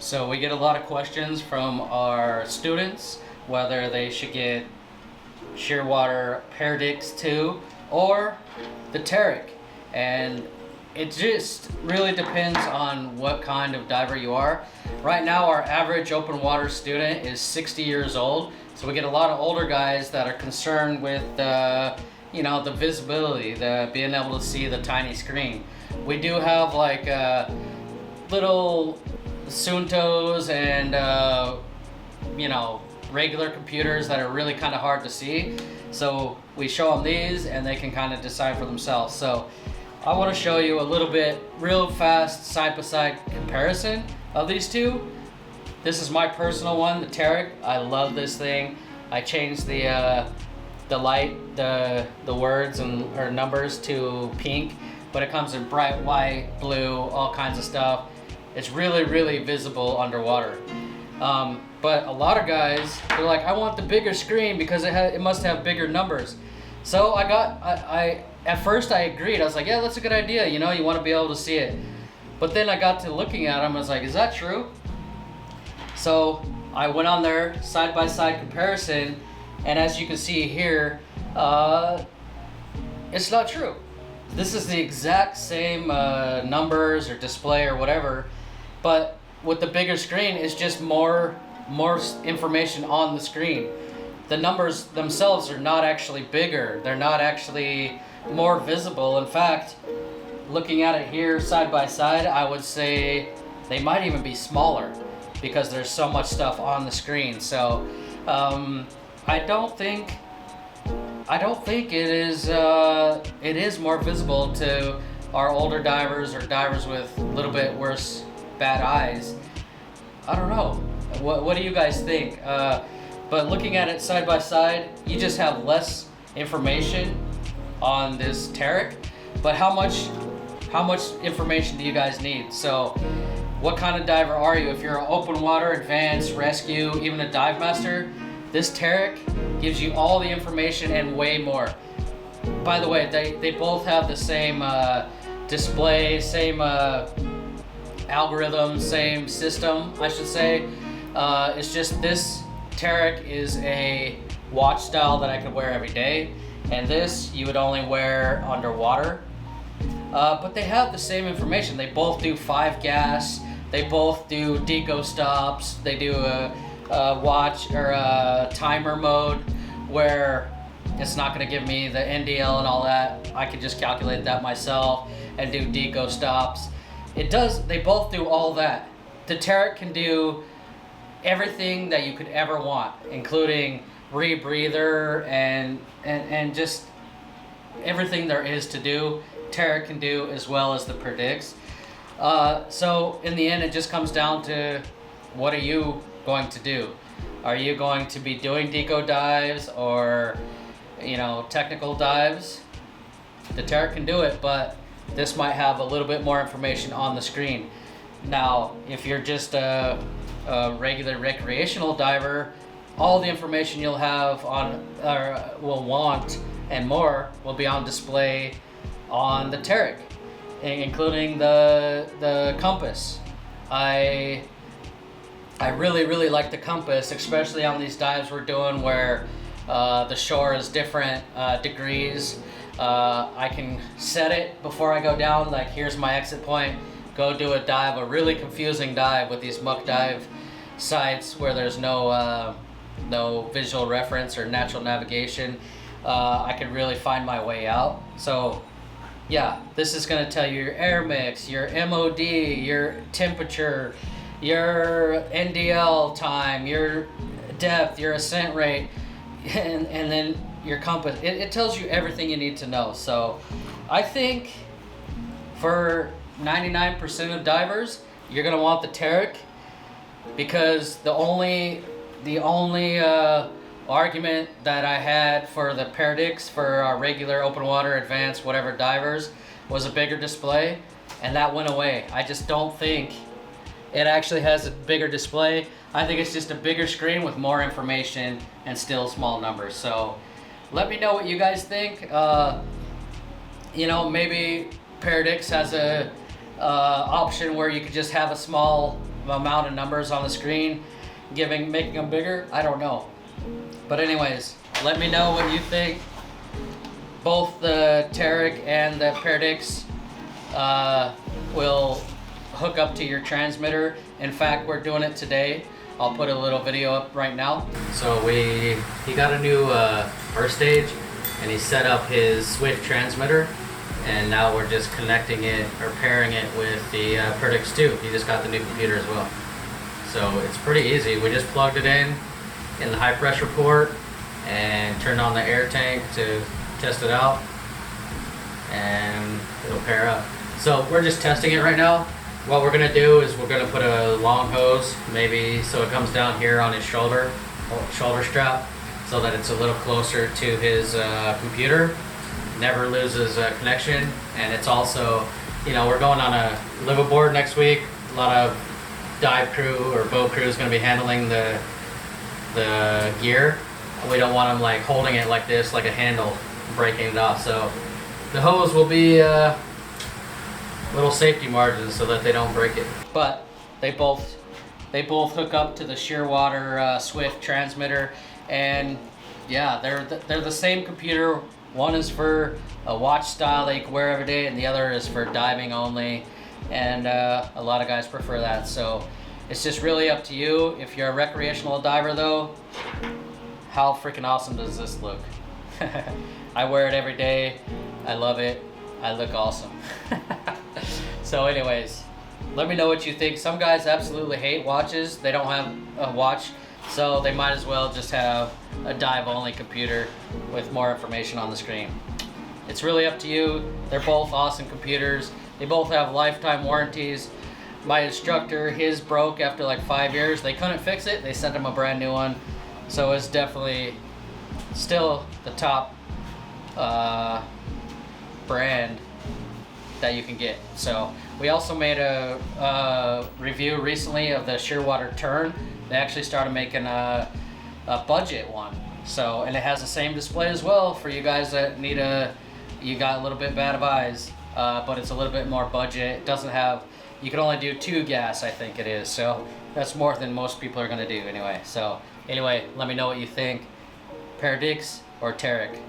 So we get a lot of questions from our students whether they should get Shearwater Perdix 2 or the Teric, and it just really depends on what kind of diver you are. Right now our average open water student is 60 years old, so we get a lot of older guys that are concerned with the visibility, the being able to see the tiny screen. We do have like little Suntos and regular computers that are really kind of hard to see, so we show them these and they can kind of decide for themselves. So I want to show you a little bit real fast side-by-side comparison of these two. This is my personal one, the Teric. I love this thing. I changed the light, the words or numbers to pink, but it comes in bright white, blue, all kinds of stuff. It's really, really visible underwater. But a lot of guys, they're like, I want the bigger screen because it must have bigger numbers. So at first I agreed. I was like, yeah, that's a good idea. You want to be able to see it. But then I got to looking at them. I was like, is that true? So I went on their side-by-side comparison, and as you can see here, it's not true. This is the exact same numbers or display or whatever, but with the bigger screen, it's just more information on the screen. The numbers themselves are not actually bigger. They're not actually more visible. In fact, looking at it here side by side, I would say they might even be smaller because there's so much stuff on the screen. So I don't think it is more visible to our older divers or divers with a little bit worse bad eyes. I don't know. What do you guys think? But looking at it side by side, you just have less information on this Teric. But how much information do you guys need? So what kind of diver are you? If you're an open water, advanced, rescue, even a dive master, this Teric gives you all the information and way more. By the way, they both have the same display, same algorithm, same system, I should say. It's just this Teric is a watch style that I could wear every day, and this you would only wear underwater. But they have the same information. They both do 5 gas. They both do Deco stops. They do a watch or a timer mode where it's not going to give me the NDL and all that. I can just calculate that myself and do Deco stops. They both do all that. The Teric can do everything that you could ever want, including rebreather and just everything there is to do. Teric can do as well as the Perdix. So in the end, it just comes down to what are you going to do? Are you going to be doing Deco dives or technical dives? The Teric can do it, but this might have a little bit more information on the screen. Now, if you're just a regular recreational diver, all the information you'll have on or will want and more will be on display on the Teric, including the compass. I really like the compass, especially on these dives we're doing where the shore is different degrees. I can set it before I go down, like here's my exit point, go do a dive, a really confusing dive with these muck dive sites where there's no visual reference or natural navigation. I can really find my way out. So yeah, this is going to tell you your air mix, your MOD, your temperature, your NDL time, your depth, your ascent rate, and then your compass. It tells you everything you need to know. So I think for 99% of divers, you're going to want the Teric, because the only argument that I had for the Perdix for our regular open water, advanced, whatever divers was a bigger display, and that went away. I just don't think it actually has a bigger display. I think it's just a bigger screen with more information and still small numbers. So let me know what you guys think. Maybe Perdix has a option where you could just have a small amount of numbers on the screen, making them bigger. I don't know. But anyways, let me know what you think. Both the Teric and the Perdix will hook up to your transmitter. In fact, we're doing it today. I'll put a little video up right now. So he got a new first stage, and he set up his Swift transmitter, and now we're just connecting it or pairing it with the Perdix 2. He just got the new computer as well. So it's pretty easy. We just plugged it in the high pressure port and turned on the air tank to test it out, and it'll pair up. So we're just testing it right now. What we're gonna do is we're gonna put a long hose, maybe so it comes down here on his shoulder strap, so that it's a little closer to his computer, never loses connection. And it's also, you know, we're going on a liveaboard next week. A lot of dive crew or boat crew is gonna be handling the gear. We don't want them like holding it like this, like a handle, breaking it off. So the hose will be little safety margins so that they don't break it. But they both hook up to the SHEARWATER Swift transmitter, and yeah, they're the same computer. One is for a watch style that you can wear every day, and the other is for diving only. And a lot of guys prefer that. So it's just really up to you. If you're a recreational diver though, how freaking awesome does this look? I wear it every day. I love it. I look awesome. So anyways, let me know what you think. Some guys absolutely hate watches. They don't have a watch, so they might as well just have a dive only computer with more information on the screen. It's really up to you. They're both awesome computers. They both have lifetime warranties. My instructor, his broke after like 5 years. They couldn't fix it. They sent him a brand new one. So it's definitely still the top brand that you can get. So we also made a review recently of the SHEARWATER Tern. They actually started making a budget one. So, and it has the same display as well for you guys that need you got a little bit bad of eyes, but it's a little bit more budget. It doesn't have, you can only do 2 gas, I think it is. So that's more than most people are gonna do anyway. So anyway, let me know what you think. Perdix or Teric.